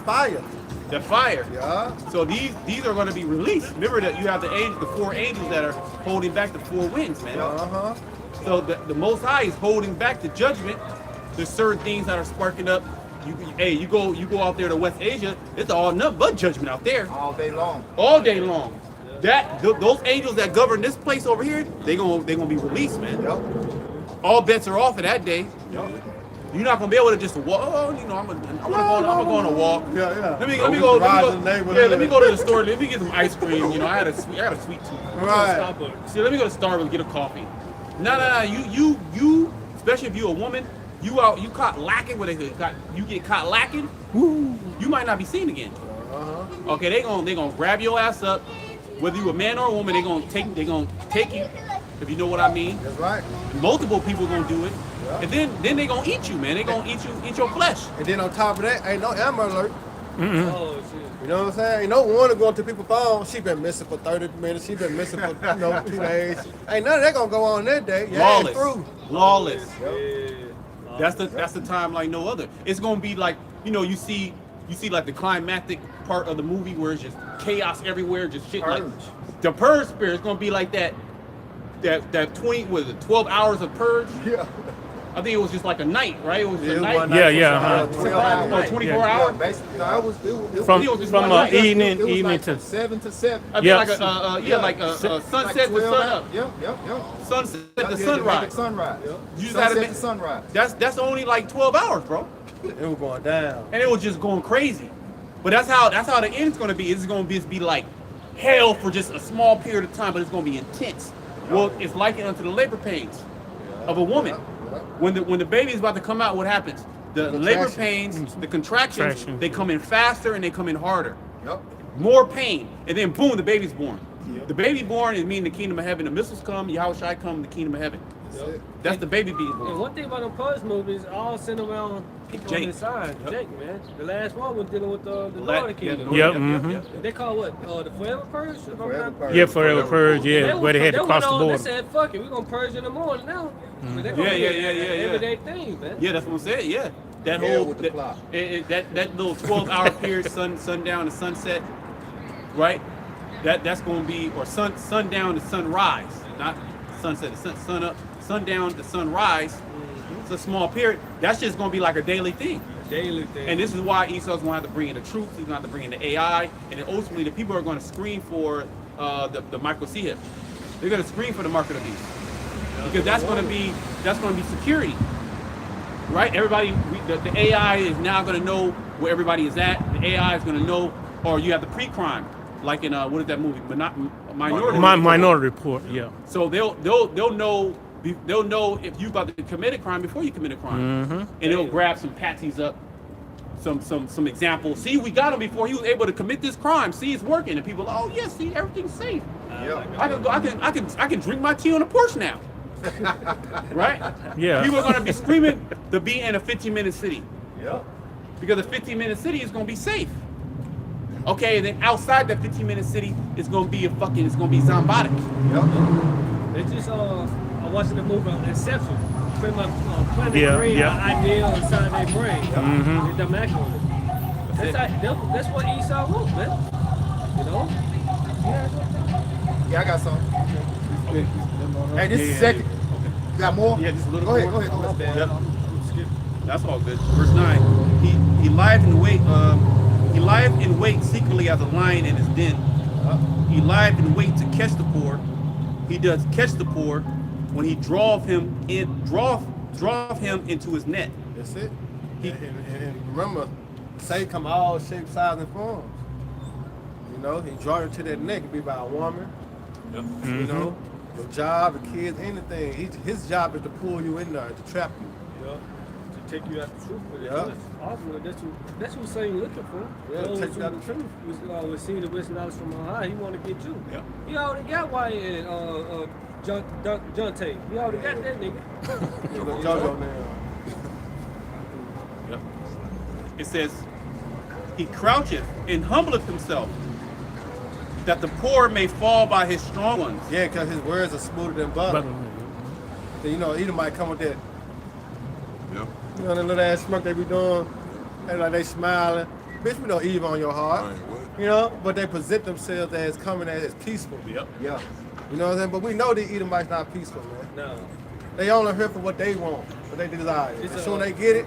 fire. The fire. Yeah. So these are going to be released. Remember that you have the 4 angels that are holding back the 4 winds, man. Uh-huh. So the Most High is holding back the judgment. There's certain things that are sparking up. You go out there to West Asia, it's all nothing but judgment out there. All day long. All day long. Those angels that govern this place over here, they gonna be released, man. Yep. All bets are off of that day. Yep. You're not gonna be able to just walk. Oh, you know, I'm gonna go on a walk. Yeah, yeah. Let me go to the store. Let me get some ice cream. You know, I had a sweet tooth. Right. See, let me go to Starbucks and get a coffee. No. You, especially if you're a woman, you caught lacking. You get caught lacking. Woo. You might not be seen again. Uh-huh. Okay, they gonna grab your ass up. Whether you a man or a woman, they gonna take you. If you know what I mean. That's right. Multiple people gonna do it. Yeah. And then they gonna eat you, man. They gonna eat your flesh. And then on top of that, ain't no Amber Alert. Oh, shit. You know what I'm saying? Ain't no one going to people's phone. She been missing for 30 minutes. She been missing for 2 days. Ain't none of that gonna go on that day. Lawless. Yep. That's the time like no other. It's gonna be like, you see like the climactic part of the movie where it's just chaos everywhere, just shit Purge. like the purge spirit. It's gonna be like that 12 hours of purge. Yeah. I think it was just like a night, right? It was a night. One night. Yeah. 24 hours. Basically, no, it was From evening to 7 to 7. I think like a sunset to sun up. Yep. Sunset to sunrise. Sunrise. You just Sunset had to sunrise. That's only like 12 hours, bro. It was going down. And it was just going crazy. But that's how the end's gonna be. It's gonna be like hell for just a small period of time, but it's gonna be intense. Well, it's likened unto the labor pains of a woman. When the baby is about to come out, what happens? The labor pains, the contractions, they come in faster and they come in harder. Yep. More pain, and then boom, the baby's born. Yep. The baby born is meaning the kingdom of heaven. The missiles come, Yahushua come, the kingdom of heaven. Yep. That's the baby being born. And one thing about them Pudge movies, all centered around people on the side. Yep. Jake, man. The last one was dealing with the Northern Kingdom. Yep. They call what? The Forever Purge? Yeah, Forever Purge. Yeah, where they had to cross the border. They said, "Fuck it, we're gonna purge in the morning now." Yeah. Everyday thing, man. Yeah, that's what I'm saying. Yeah, that that little 12-hour period, sundown to sunset, right? That's going to be, or sundown to sunrise, not sunset to sun up, sundown to sunrise. It's a small period. That's just going to be like a daily thing. And this is why Esau's going to have to bring in the troops. He's going to have to bring in the AI, and then ultimately the people are going to screen for the microchip. They're going to screen for the mark of the beast. Because that's going to be security, right? Everybody, the AI is now going to know where everybody is at. The AI is going to know, or you have the pre-crime, like in what is that movie? Minority Report. Yeah. So they'll know if you about to commit a crime before you commit a crime, and they'll grab some patsies up, some examples. See, we got him before he was able to commit this crime. See, it's working, and people, oh yes, see, everything's safe. I can drink my tea on the porch now. Right? Yeah. People are going to be screaming to be in a 15-minute city. Yep. Because a 15-minute city is going to be safe. Okay, and then outside that 15-minute city, it's going to be zombotic. Yep. They just I'm watching the movie Inception. Pretty much planting brain idea inside their brain. They dumb act on it. That's what Esau wrote, man. You know? Yeah, I got some. Hey, this is second. You got more? Yeah, just a little Go more. ahead. Yep. That's all good. Verse 9. He lieth in wait secretly as a lion in his den. He lieth in wait to catch the poor. He does catch the poor when he draweth him into his net. That's it. And remember, Satan come all shapes, sizes, and forms. You know, he draw you to that neck. It could be by a woman. Yep. You know, your job, the kids, anything. His job is to pull you in there, to trap you. Yeah. To take you out the truth. Yeah. Ultimately, that's what Satan looking for. Yeah, take you out the truth. We always see the wisdom knowledge from on high. He want to get you. Yeah. He already got Wyatt and John Tate. He already got that nigga. Yep. It says, he croucheth and humbleth himself, that the poor may fall by his strong ones. Yeah, because his words are smoother than butter. You know, either might come with that. Yep. You know, that little ass smirk they be doing, and like they smiling. Bitch, we know evil on your heart. You know, but they present themselves as coming as peaceful. Yep. Yeah. You know what I'm saying? But we know the Edomites not peaceful, man. No. They only here for what they want, what they desire. As soon as they get it,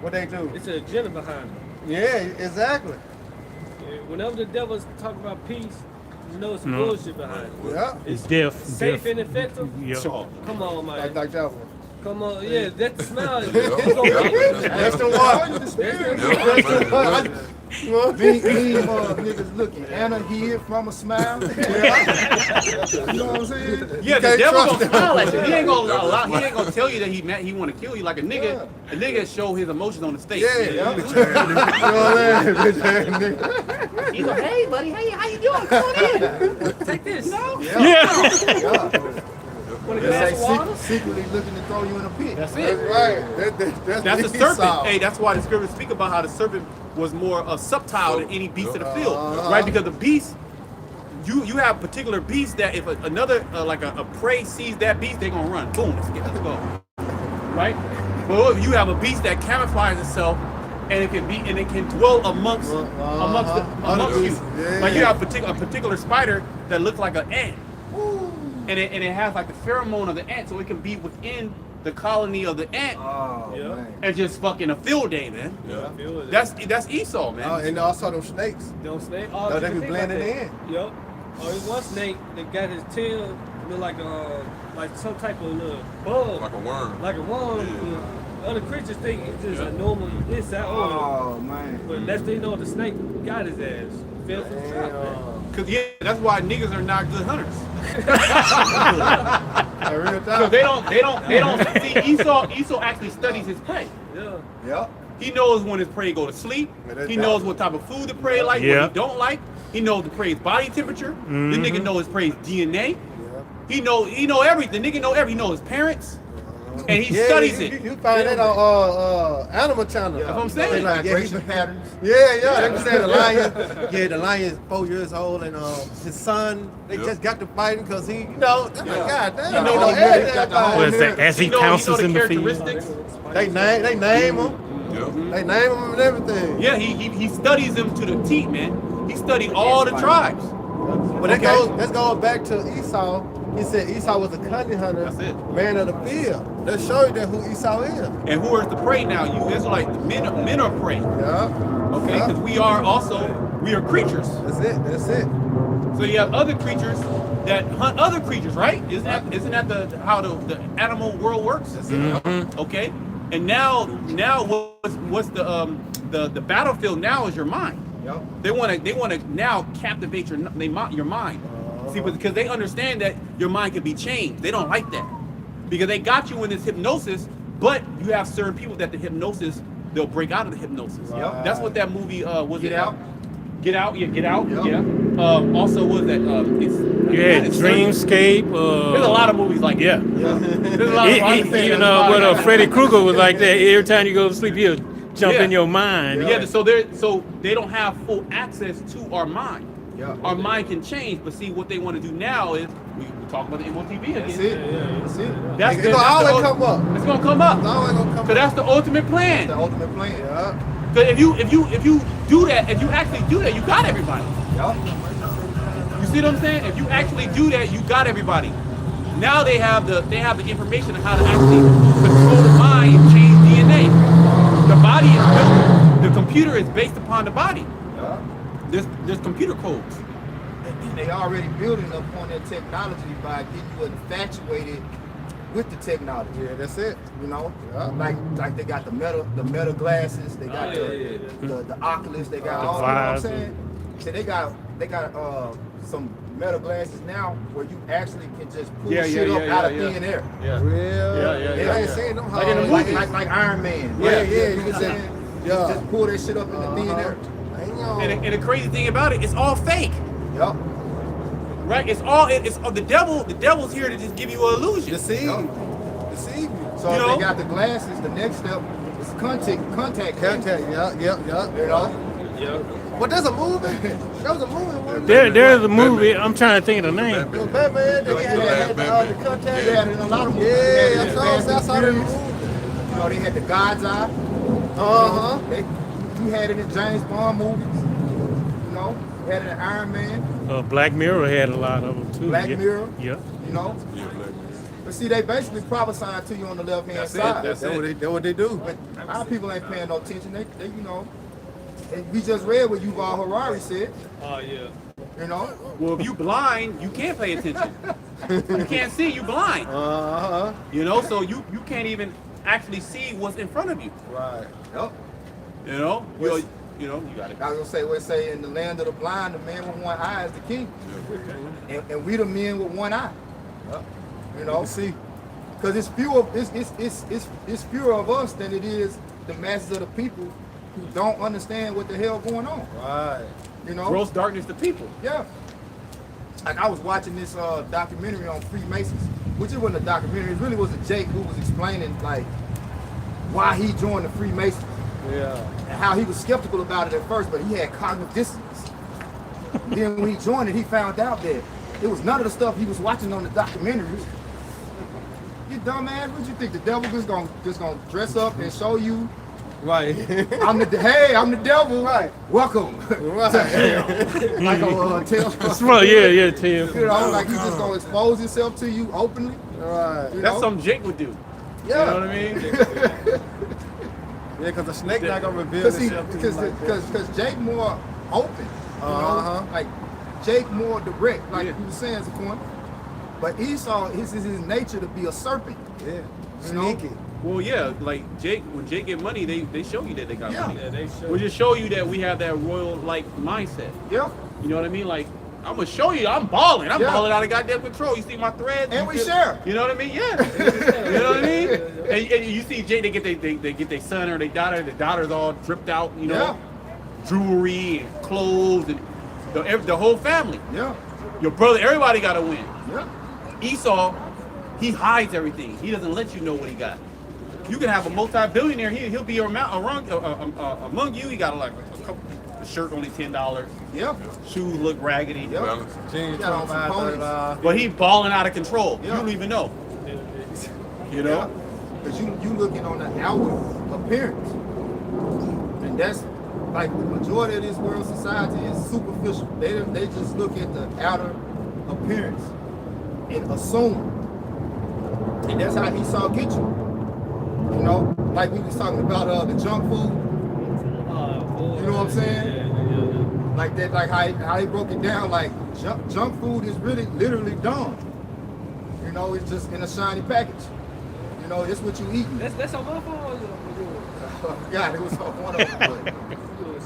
what they do. It's an agenda behind it. Yeah, exactly. Whenever the devil's talking about peace, you know some bullshit behind it. Yeah. It's death. Safe and effective? Yeah. Sure. Come on, man. Like that one. Come on, yeah, that smile. That's the one. Niggas looking. Anna hid from a smile. You know what I'm saying? Yeah, the devil gonna smile at you. He ain't gonna allow. He ain't gonna tell you that he want to kill you like a nigga. Yeah. A nigga show his emotions on the stage. Yeah. You know what I'm saying? He's like, hey, buddy, hey, how you doing? Come on in. Take this. No? Yeah. Want a glass of water? Secretly looking to throw you in a pit. That's That's it. right. That's the serpent. Esau. Hey, that's why the scriptures speak about how the serpent was more subtle than any beast of the field, right? Because the beast, you have particular beasts that if another like a prey sees that beast, they're gonna run. Boom, let's go, right? But you have a beast that camouflages itself, and it can dwell amongst you. Yeah. Like you have a particular spider that looks like an ant, and it has like the pheromone of the ant, so it can be within the colony of the ant. Oh, Yeah. man. And just fucking a field day, man. Yeah. That's Esau, man. And also them snakes. Don't snake. No, they be blending in. Yup. Oh, there's one snake that got his tail look like some type of little bug. Like a worm. Like a worm. Other creatures think it's just a normal inside organ. Oh, man. But next thing you know, the snake got his ass. Fell from the trap, man. Cause that's why niggas are not good hunters. Real Cause time. they don't see Esau actually studies his prey. Yeah. Yep. He knows when his prey go to sleep. He knows what type of food the prey like, what Yeah. he don't like. He knows the prey's body temperature. The nigga know his prey's DNA. He know everything. The nigga know everything. He know his parents. And he studies it. You find that on Animal Channel. That's what I'm saying. They like, yeah, Grazing patterns. they can say the lion. Yeah, the lion is 4 years old, and his son, they just got to fighting because he, God damn. You know everything got the about whole What is him. that? As he You know pounces the in the field. characteristics. They name him. They name him and everything. Yeah, he studies them to the teeth, man. He studied all the tribes. But that goes back to Esau. He said Esau was a cunning hunter, That's it. man of the field. That shows you that who Esau is. And who is the prey now? You Israelites, men are prey. Yeah. Okay, Yeah. because we are creatures. That's it. So you have other creatures that hunt other creatures, right? Isn't that how the animal world works? That's it. Okay, and now what's the battlefield now is your mind. Yep. They want to now captivate your mind. See, because they understand that your mind can be changed. They don't like that because they got you in this hypnosis, but you have certain people that the hypnosis, they'll break out of the hypnosis. Right. That's what that movie was. Get Out? Get Out. Yeah, Get Out. Yep. Yeah. Also, was that Yeah, Dreamscape. There's a lot of movies like Yeah. that. There's a lot of Even Freddy Krueger was like that. Every time you go to sleep, he'll jump in your mind. Yeah, so they don't have full access to our mind. Yeah. Our mind can change, but see what they want to do now is we talk about the MOTV again. That's it. That's it. That's It's gonna always come up. It's gonna come up. It's always gonna come So that's the ultimate plan. The ultimate plan. Yeah. Because if you do that, if you actually do that, you got everybody. Yep. You see what I'm saying? If you actually do that, you got everybody. Now they have the information on how to actually control the mind and change DNA. The body is built. The computer is based upon the body. Yeah. There's computer codes. And they already building upon that technology by getting you infatuated with the technology. Yeah, that's it. You know, Yeah. like they got the meta glasses, they got the Oculus, they got all. You know what I'm Vive. saying? So they got some meta glasses now where you actually can just pull shit up out of thin air. Yeah. Real. yeah. I ain't seen them Like in the hard. movies. Like Iron Man. Yeah, You you know can what say, I'm saying? yeah. Just pull that shit up in the thin air. And the crazy thing about it, it's all fake, Yep. right? It's the devil. The devil's here to just give you an illusion. Deceive you. So You if know? they got the glasses, the next step is contact. Contact, yeah. You know? Yeah. But there's a movie. There was a movie. Wasn't There's a movie. I'm trying to think of the name. It was Batman. They had the contact. Yeah, in a lot of movies. Yeah, They I had saw the movie. You know, they had the God's Eye. Uh-huh. They you had it in James Bond movies. You know, you had it in Iron Man. Black Mirror had a lot of them too. Black Mirror. Yeah. You know. Yeah, Black Mirror. But see, they basically prophesying to you on the left hand side. That's what they do. But our people ain't paying no attention. They you know. And we just read what Yuval Harari said. Oh yeah. You know. Well, if you blind, you can't pay attention. You can't see, you blind. You know, so you can't even actually see what's in front of you. Right. Yep. You know, you got it. I was gonna say what say in the land of the blind, the man with one eye is the king, and we the men with one eye. Yep. You know, see, because it's fewer of us than it is the masses of the people who don't understand what the hell going on. Right. You know, Gross darkness to people. yeah. Like I was watching this documentary on Freemasons, which it wasn't a documentary. It really was a Jake who was explaining like why he joined the Freemasons. Yeah. And how he was skeptical about it at first, but he had cognitive dissonance. Then when he joined it, he found out that it was none of the stuff he was watching on the documentaries. You dumbass, what you think the devil just gonna dress up and show you? Right. I'm the devil. Right. Welcome. Right. To hell. Like a Tales. Yeah, Tim. You know, like he's just gonna expose himself to you openly. Right. You That's know? something Jake would do. Yeah. You know what I mean? Yeah, because the snake not gonna reveal himself to you like that. Because Jake more open, you know, like Jake more direct, like you were saying, Zaquan. But Esau, his nature to be a serpent. Yeah. You know? Sneaky. Well, yeah, like Jake, when Jake get money, they show you that they got money. Yeah, they show. We just show you that we have that royal-like mindset. Yeah. You know what I mean? Like, I'm gonna show you, I'm balling. I'm balling out of goddamn control. You see my threads? And we share. You know what I mean? Yeah. You know what I mean? And you see Jake, they get their son or their daughter. The daughter's all dripped out, you know, jewelry and clothes and the whole family. Yeah. Your brother, everybody got to win. Yeah. Esau, he hides everything. He doesn't let you know what he got. You can have a multi-billionaire. He'll be among you. He got like a shirt only $10. Yeah. Shoes look raggedy. Yeah. Jeans, Got on some ponies. $25. But he balling out of control. Yeah. You don't even know. You know? Because you looking on the outward appearance. And that's like the majority of this world society is superficial. They just look at the outer appearance and assume. And that's how Esau get you. You know, like we was talking about the junk food. You know what I'm saying? Like that, like how he broke it down. Like junk food is really literally dumb. You know, it's just in a shiny package. You know, it's what you eat. That's on my phone. God, it was on one of them.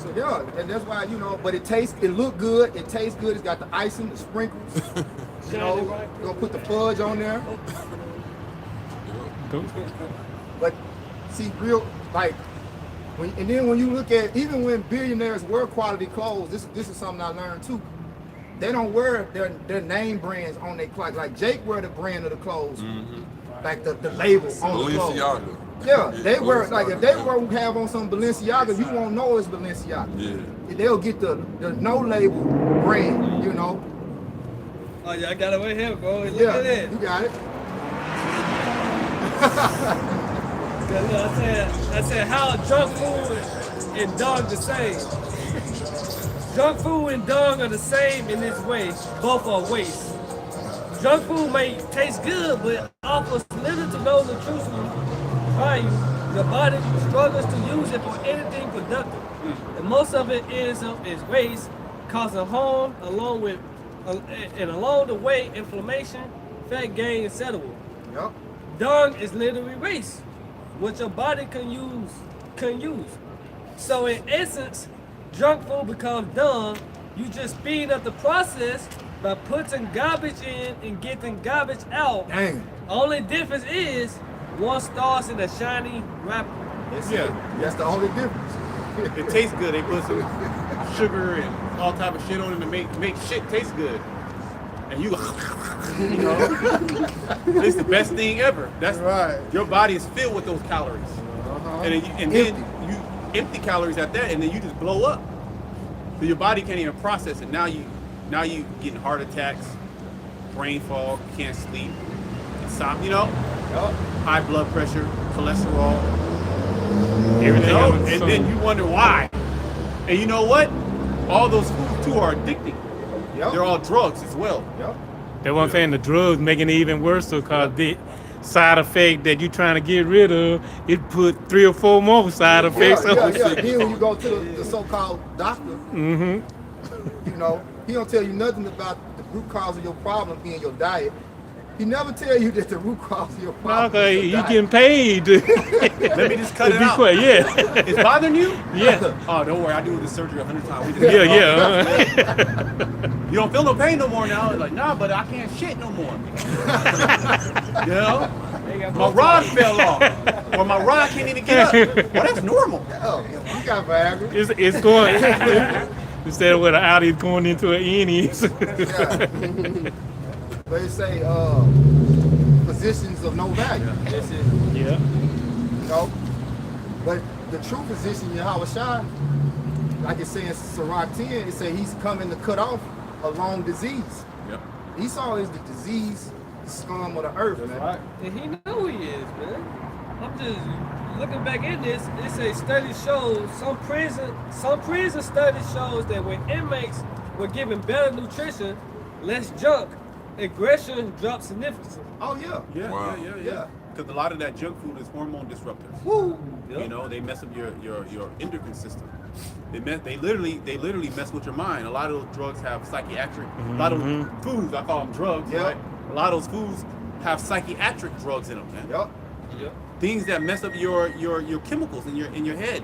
But, yeah, and that's why, you know, but it look good. It tastes good. It's got the icing, the sprinkles. You know, you're gonna put the fudge on there. But see, real like. And then when you look at, even when billionaires wear quality clothes, this is something I learned too. They don't wear their name brands on their clothes. Like Jake wear the brand of the clothes, like the label on the clothes. Yeah, they wear, like if they were to have on some Balenciaga, you won't know it's Balenciaga. Yeah. They'll get the no label brand, you know. Oh yeah, I got it right here, bro. Look Yeah, at that. you got it. I said, how junk food and dog the same? Junk food and dog are the same in this way. Both are waste. Junk food may taste good, but offers little to no nutritional value. The body struggles to use it for anything productive, and most of it is waste, causing harm along the way, inflammation, fat gain, etc. Yep. Dung is literally waste, which your body can use. So in essence, junk food becomes dung. You just speed up the process by putting garbage in and getting garbage out. Dang. Only difference is one starts in a shiny wrapper. That's the only difference. It tastes good. They put some sugar and all type of shit on it to make shit taste good. And you know, it's the best thing ever. That's right. Your body is filled with those calories, and then you empty calories at that, and then you just blow up. So your body can't even process it. Now you getting heart attacks, brain fog, can't sleep, insomnia, you know, high blood pressure, cholesterol, everything else. And then you wonder why. And you know what? All those foods too are addicting. Yep. They're all drugs as well. Yep. That's what I'm saying. The drugs making it even worse because the side effect that you're trying to get rid of, it put 3 or 4 more side effects. Yeah. Then when you go to the so-called doctor, you know, he don't tell you nothing about the root cause of your problem being your diet. He never tell you that the root cause of your problem Okay, is you your getting diet. paid. Let me just cut it Be out. quiet, yeah. It's bothering you? Yeah. Oh, don't worry. I do this surgery 100 times. You don't feel no pain no more now. It's like, nah, but I can't shit no more. You know? My rod fell off. Or my rod can't even get up. Well, that's normal. Oh, you got Viagra. It's going, instead of what an Audi is going into an Ennis. Yeah. They say positions of no value. That's it. Yeah. You know? But the true position, Yahweh Shai, like it says in Sirach 10, it says he's coming to cut off a long disease. Yep. Esau is the disease, the scum of the earth, man. Right. And he know who he is, man. I'm just looking back in this. It says study shows some prison study shows that when inmates were given better nutrition, less junk, aggression dropped significantly. Oh yeah. Yeah. Because a lot of that junk food is hormone disruptors. Woo. You know, they mess up your endocrine system. They literally mess with your mind. A lot of those drugs have psychiatric. A lot of those foods, I call them drugs. Yep. Right? A lot of those foods have psychiatric drugs in them, man. Yep. Things that mess up your chemicals in your head.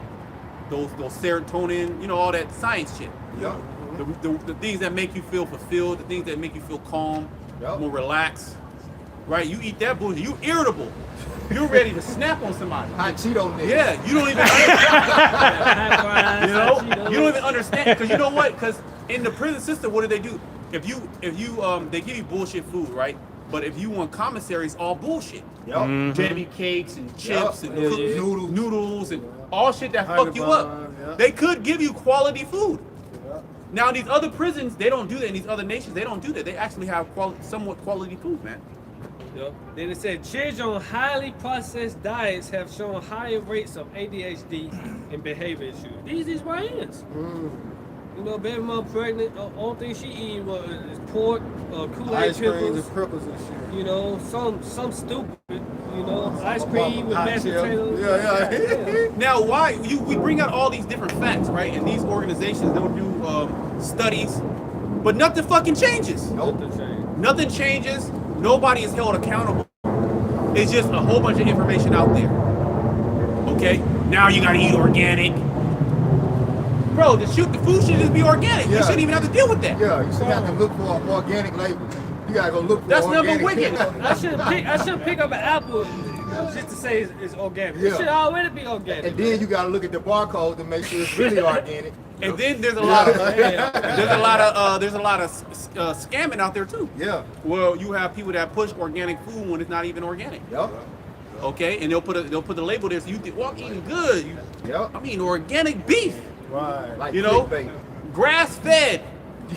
Those serotonin, you know, all that science shit. Yep. The things that make you feel fulfilled, the things that make you feel calm, Yep. more relaxed. Right? You eat that bullshit, you irritable. You're ready to snap on somebody. Hot Cheeto nigga. Yeah, you don't even you don't even understand, because you know what? Because in the prison system, what do they do? If you they give you bullshit food, right? But if you want commissary, it's all bullshit. Yep. Jelly cakes and chips and Yep. cooked noodles and all shit that fuck you Honey up. bun, yeah. They could give you quality food. Yeah. Now these other prisons, they don't do that. In these other nations, they don't do that. They actually have somewhat quality food, man. Yep. Then it said children on highly processed diets have shown higher rates of ADHD and behavior issues. These YNs. You know, baby mom pregnant, the only thing she eating is pork, Kool-Aid Ice creams pickles, and cripples and shit. you know, some stupid, you know, ice cream with Hot mashed chips. potatoes. Yeah. Now, we bring out all these different facts, right? And these organizations, they'll do studies, but nothing fucking changes. Nothing changes. Nobody is held accountable. It's just a whole bunch of information out there. Okay? Now you gotta eat organic. Bro, the food should just be organic. You Yeah. shouldn't even have to deal with that. Yeah, you should have to look for an organic label. You gotta go look for That's organic. number wicked. I should pick up an apple just to say it's organic. It Yeah. should already be organic. And then you gotta look at the barcode to make sure it's really organic. And then there's a lot of there's a lot of scamming out there too. Yeah. Well, you have people that push organic food when it's not even organic. Yep. Okay, and they'll put the label there so you think, well, I'm eating good. Yep. I'm eating organic beef. Right. Like You know, clickbait. grass fed.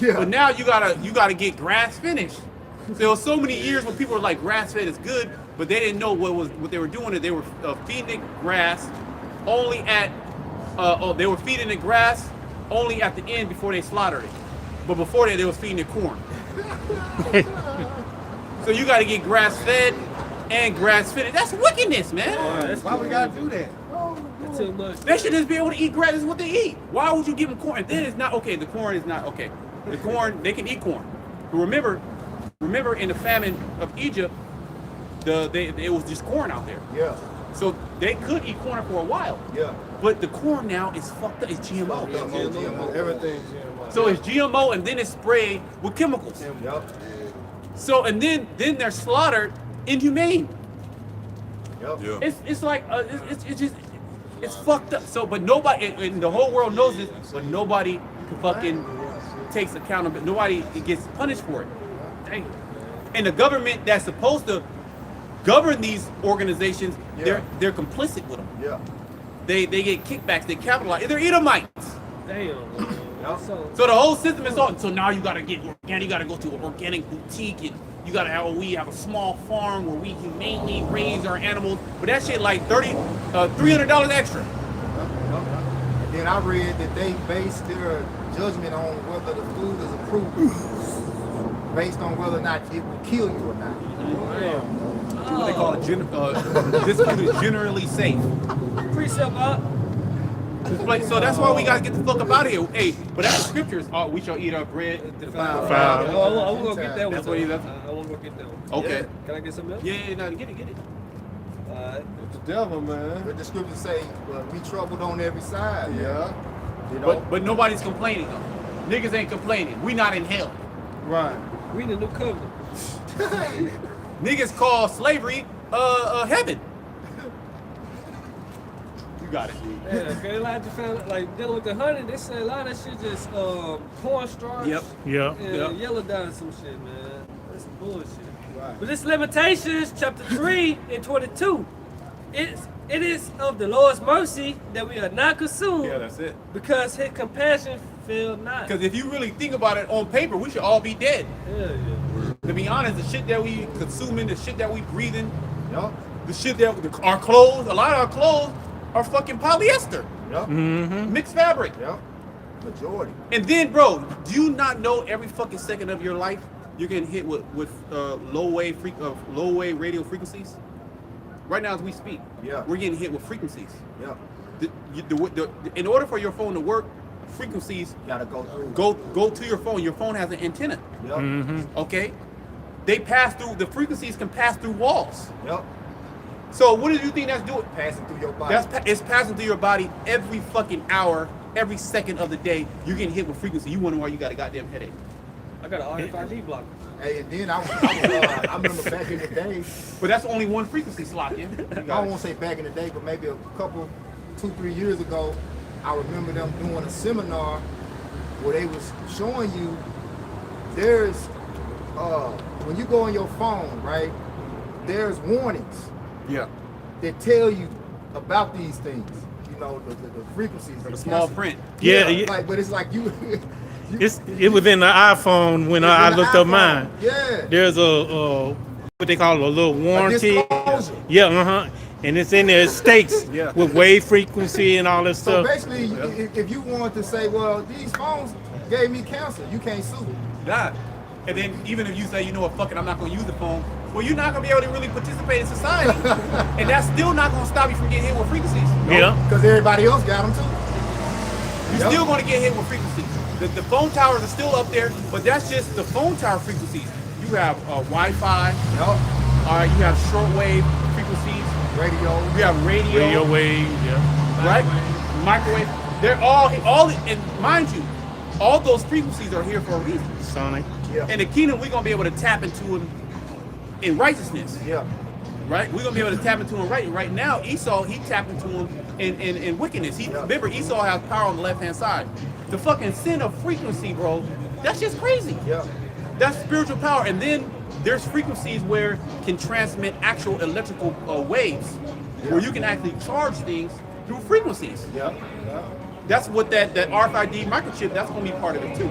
Yeah. But now you gotta get grass finished. There was so many years when people were like grass fed is good, but they didn't know what they were doing. Is they were feeding it grass only at they were feeding it grass only at the end before they slaughtered it. But before that, they was feeding it corn. So you got to get grass fed and grass finished. That's wickedness, man. Why we gotta do that? That's too much. They should just be able to eat grass. This is what they eat. Why would you give them corn? And then it's not okay. The corn is not okay. The corn, they can eat corn. But remember in the famine of Egypt, it was just corn out there. Yeah. So they could eat corn for a while. Yeah. But the corn now is fucked up. It's GMO. GMO. Everything's GMO. So it's GMO and then it's sprayed with chemicals. Yep. So and then they're slaughtered inhumane. Yep. Yeah. It's like it's just it's fucked up. So but nobody and the whole world knows this, but nobody fucking takes accountability. Nobody gets punished for it. Dang. And the government that's supposed to govern these organizations, Yeah. they're complicit with them. Yeah. They get kickbacks. They capitalize. They're Edomites. Damn. So So the whole system is on. So now you gotta get organic. You gotta go to an organic boutique, and you gotta have. We have a small farm where we humanely raise our animals. But that shit like $300 extra. Then then I read that they base their judgment on whether the food is approved based on whether or not it will kill you or not. What they call it, this food is generally safe. Precept up. So that's why we gotta get the fuck up out of here. Hey, but that's the scriptures. Oh, we shall eat our bread. Foul. Foul. I want to go get that one. That's what he left. I want to go get that one. Okay. Can I get some milk? Yeah, no, get it. Alright. It's the devil, man. But the scriptures say, well, we troubled on every side. Yeah. You know? But nobody's complaining though. Niggas ain't complaining. We not in hell. Right. We in the new covenant. Niggas call slavery heaven. You got it. Yeah, okay, Elijah found like dealing with the honey, they say a lot of that shit just cornstarch Yep. Yeah. and yellow dye and some shit, man. That's some bullshit. Right. But this Limitations, chapter 3 and 22. It is of the Lord's mercy that we are not consumed Yeah, that's it. because his compassion fail not. Because if you really think about it on paper, we should all be dead. Hell yeah. To be honest, the shit that we consuming, the shit that we breathing, Yup. the shit that our clothes, a lot of our clothes are fucking polyester, Yup. Mm-hmm. mixed fabric. Yup. Majority. And then, bro, do you not know every fucking second of your life you're getting hit with low wave radio frequencies? Right now, as we speak, Yeah. we're getting hit with frequencies. Yup. In order for your phone to work, frequencies Gotta go through. go to your phone. Your phone has an antenna. Yup. Mm-hmm. Okay, they pass through. The frequencies can pass through walls. Yup. So what do you think that's doing? Passing through your body. It's passing through your body every fucking hour, every second of the day. You're getting hit with frequency. You wonder why you got a goddamn headache. I got an RFID blocker. Hey, and then I remember back in the day, But that's only one frequency slot. Yeah. I don't want to say back in the day, but maybe a couple, 2-3 years ago, I remember them doing a seminar where they was showing you there's, when you go on your phone, right, there's warnings Yeah. that tell you about these things, you know, the frequencies. The small print. Yeah, Like, but it's like you it was in the iPhone when I looked up mine. Yeah. There's a what they call a little warranty. disclosure. Yeah, and it's in there. It states Yeah. with wave frequency and all that So stuff. basically, if you want to say, well, these phones gave me cancer, you can't sue. That. And then even if you say, you know what, fuck it, I'm not gonna use the phone. Well, you're not gonna be able to really participate in society, and that's still not gonna stop you from getting hit with frequencies. Yeah. Because everybody else got them too. You're still gonna get hit with frequencies. The phone towers are still up there, but that's just the phone tower frequencies. You have Wi-Fi. Yup. All right, you have shortwave frequencies. Radio. You have Radio wave. Yeah. right? Microwave. They're all, and mind you, all those frequencies are here for a reason. Sonic. Yeah. In the kingdom, we're gonna be able to tap into them in righteousness, Yeah. right? We're gonna be able to tap into them right now. Esau, he tapped into them in wickedness. Remember, Esau has power on the left-hand side. The fucking sin of frequency, bro, that's just crazy. Yeah. That's spiritual power. And then there's frequencies where can transmit actual electrical waves, where you can actually charge things through frequencies. Yeah. That's what that RFID microchip, that's going to be part of it too.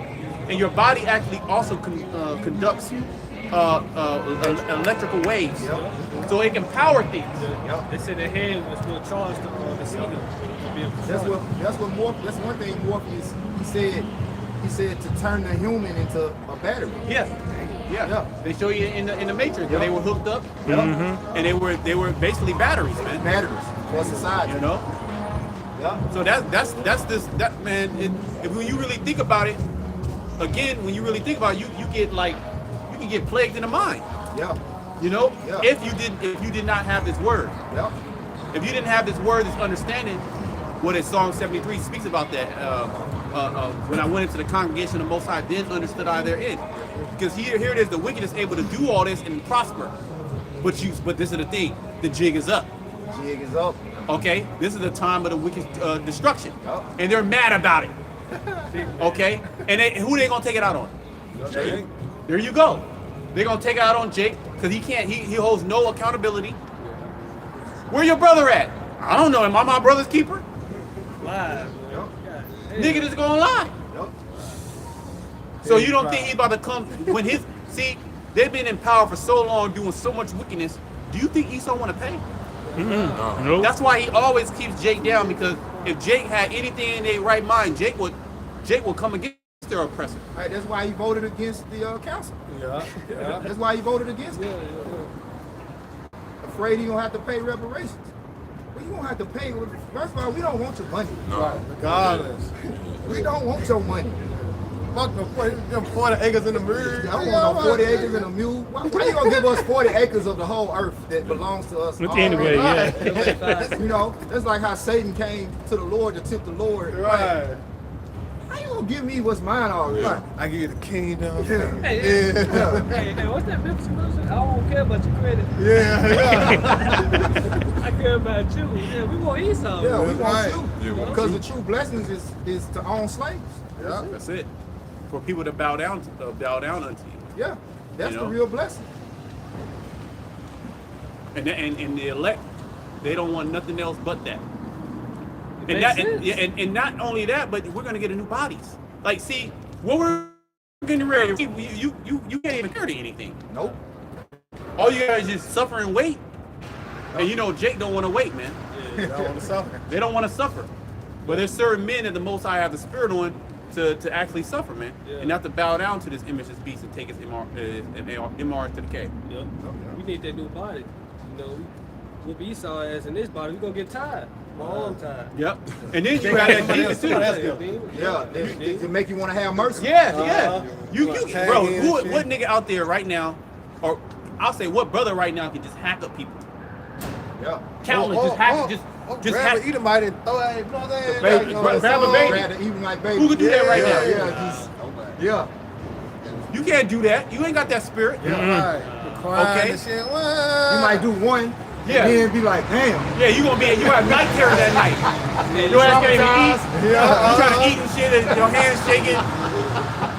And your body actually also conducts electrical waves, so it can power things. They said the head was going to charge the signal. That's one thing Morpheus he said to turn the human into a battery. Yeah. They show you in the Matrix where they were hooked up, and they were basically batteries, man. Batteries for society. You know. Yeah. So that man. If when you really think about it, again, when you really think about it, you can get plagued in the mind. Yeah. You know, Yeah. if you did not have this word, Yeah. if you didn't have this word, this understanding, what in Psalm 73 speaks about that. When I went into the congregation of the Most High, then understood I therein. Because here it is, the wicked is able to do all this and prosper. But this is the thing, the jig is up. Jig is up. Okay, this is the time of the wicked destruction, Yep. and they're mad about it. Okay, and who they gonna take it out on? Jake. There you go. They're gonna take it out on Jake because he can't. He holds no accountability. Where your brother at? I don't know. Am I my brother's keeper? Live. Nigga is gonna lie. Yep. So you don't think he's about to come when his they've been in power for so long doing so much wickedness. Do you think Esau want to pay? No. That's why he always keeps Jake down, because if Jake had anything in their right mind, Jake would come against their oppressor. Right, that's why he voted against the council. Yeah. That's why he voted against it. Afraid he gonna have to pay reparations. Well, you gonna have to pay. First of all, we don't want your money. Right. Regardless. We don't want your money. Fuck them 40 acres in the mirror. I don't want no 40 acres and a mule. Why you gonna give us 40 acres of the whole earth that belongs to us? But anyway, yeah. You know, that's like how Satan came to the Lord to tempt the Lord. Right. How you gonna give me what's mine already? Right. I give you the kingdom. Yeah. Hey, what's that Memphis commercial? I don't care about your credit. Yeah. I care about you. Yeah, we want Esau. Yeah, we Right. want you. Because the true blessings is to own slaves. Yeah. That's it. For people to bow down unto you. Yeah, that's You the know? real blessing. And the elect, they don't want nothing else but that. It And makes that sense. and not only that, but we're gonna get a new bodies. Like, see, what we're getting ready, you can't even carry anything. Nope. All you guys just suffer and wait. And you know Jake don't want to wait, man. I don't want to suffer. They don't want to suffer. But there's certain men that the Most High have the spirit on to actually suffer, man, Yeah. and not to bow down to this image, this beast, and take its MR to decay. Yep. We need that new body. You know, whoop Esau ass in this body, we gonna get tired. My arm tired. Yep. And then you have that demon too. Yeah, it make you want to have mercy. Yeah. You, Tag bro. in and shit. What nigga out there right now, or I'll say, what brother right now can just hack up people? Yeah. Countless, just hack, just grab hack. an Edomite and throw that, you know what I'm saying? Baby, Like, grab a baby. Grab the even like baby. Who could do that right now? Yeah. You can't do that. You ain't got that spirit. Yeah, right. Crying Okay. and shit. You might do one, Yeah. and then be like, damn. Yeah, you have night terror that night. Your ass can't even eat. Yeah. You trying to eat and shit, and your hands shaking.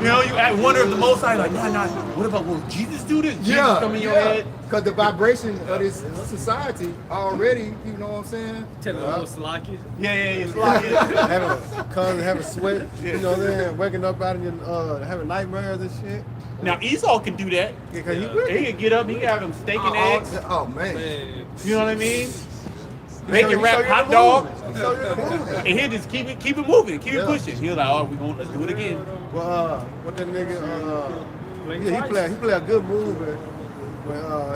You know, you wonder if the Most High like, nah. What about, will Jesus do this? Jesus come in your head. Because the vibration of this society already, you know what I'm saying? Tell them little Slocky. Yeah. It's like, having sweat, you know what I'm saying? Waking up out of your, having nightmares and shit. now Esau can do that. Yeah, 'cause you He can get up. He can have him steak and eggs. Oh, man. Man. You know what I mean? Bacon wrapped hot dog. And he'll just keep it moving, keep it pushing. He'll like, oh, let's do it again. Well, what that nigga, Blink he twice. play a good move, but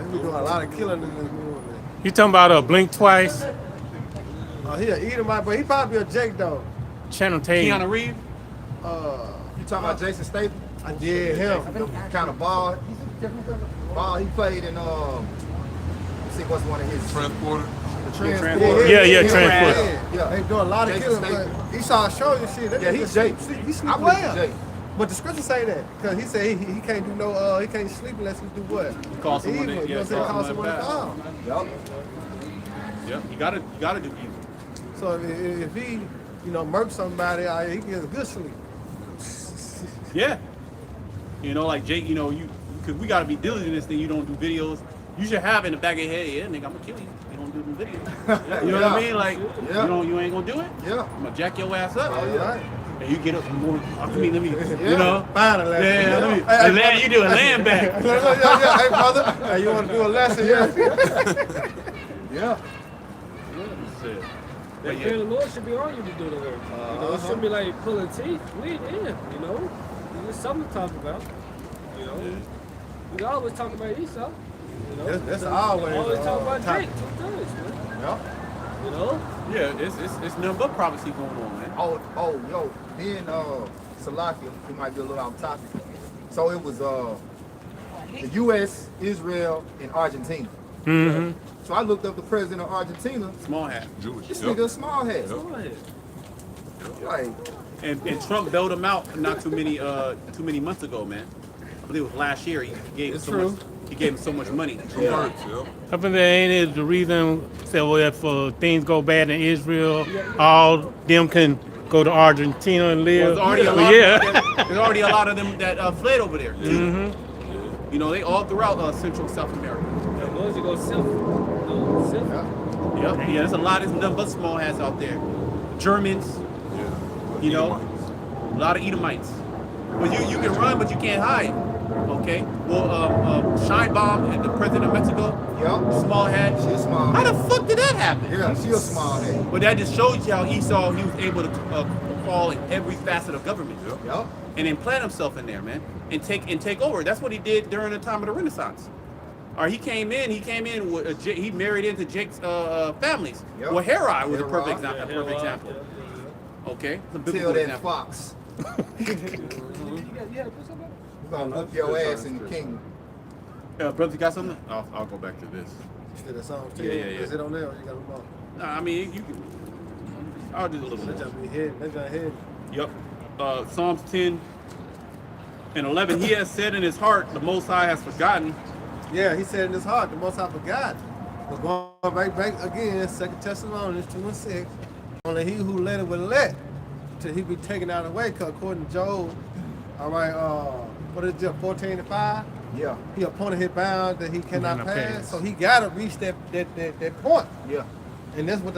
he was doing a lot of killing in this movie. You talking about Blink Twice, He a Edomite, but he probably a Jake though. Channing Tatum. Keanu Reeves. You talking about Jason Statham? I did him. Kind of ball. He played in, let's see what's one of his. Transporter. Transporter. Yeah, Him, Transporter. Yeah. They do a lot of Jason killing, Statham. but he saw a show and shit. That Yeah, nigga he's Jake. He sleep I believe he's well. Jake. But the scriptures say that because he said he can't do no he can't sleep unless he do what? Call someone Evil, in, you know what I'm saying? call Call someone someone down. Yup. Yep. You gotta do evil. So if he murk somebody, he gets a good sleep. Yeah. You know, like Jake, because we gotta be diligent in this thing. You don't do videos. You should have in the back of your head, yeah, nigga, I'm gonna kill you. You don't do the videos. You know what I mean? Like, you ain't gonna do it. Yeah. I'm gonna jack your ass up. Oh, yeah. And you get up some more. Let me, you know. Find a lesson. Yeah, let me. Hey, Land, you do a land back. yeah. Hey, brother, hey, you want to do a lesson? Yeah. Yeah. Shit. The But fear of the Lord should be on you to do the work. You know, it shouldn't be like pulling teeth. Lead in, you know. There's something to talk about. You know. We always talk about Esau. You know. That's always always talk about topic. Jake. Two-thirds, man. Yeah. You know. Yeah, it's nothing but prophecy going on, man. Oh, yo, me and Salakia, we might be a little off topic. So it was the U.S., Israel, and Argentina. Mm-hmm. So I looked up the president of Argentina. Small hat. Jewish. This nigga a small head. Go ahead. Like, And Trump bailed him out not too many months ago, man. I believe it was last year. He gave him so much. He gave him so much money. True words, yeah. I think that ain't it the reason so if things go bad in Israel, all them can go to Argentina and live. There's already a lot of them that fled over there. Too. Mm-hmm. You know, they all throughout Central South America. As long as you go self. No, self. Yep. Yeah, there's a lot. There's nothing but small hats out there. Germans, Yeah. you know, Edomites. a lot of Edomites. But you can run, but you can't hide. Okay. Well, Shine Bomb, the president of Mexico, Yep. small hat. She a small How head. the fuck did that happen? Yeah, she a small head. But that just shows you how Esau, he was able to fall in every facet of government. Yep. And implant himself in there, man, and take over. That's what he did during the time of the Renaissance. Or he came in with he married into Jake's families. Yep. Well, Herai was a Herod. perfect example. Okay, it's a Tell biblical that example. fox. You Gonna whoop your ass in the kingdom. Brother, you got something? I'll go back to this. Still the song too. Yeah. Is it on there or you got them on? Nah, I mean, you can. I'll do a little Let more. y'all be hidden. Let y'all hidden. Yep. Psalms 10 and 11. He has said in his heart, the Most High has forgotten. Yeah, he said in his heart, the Most High forgot. But going right back again, 2 Thessalonians 2:6. Only he who let it will let till he be taken out of the way. Cause according to Job, all right, what is it, 14:5? Yeah. He appointed his bound that he cannot Cannot pass. pass. So he gotta reach that point. Yeah. And that's what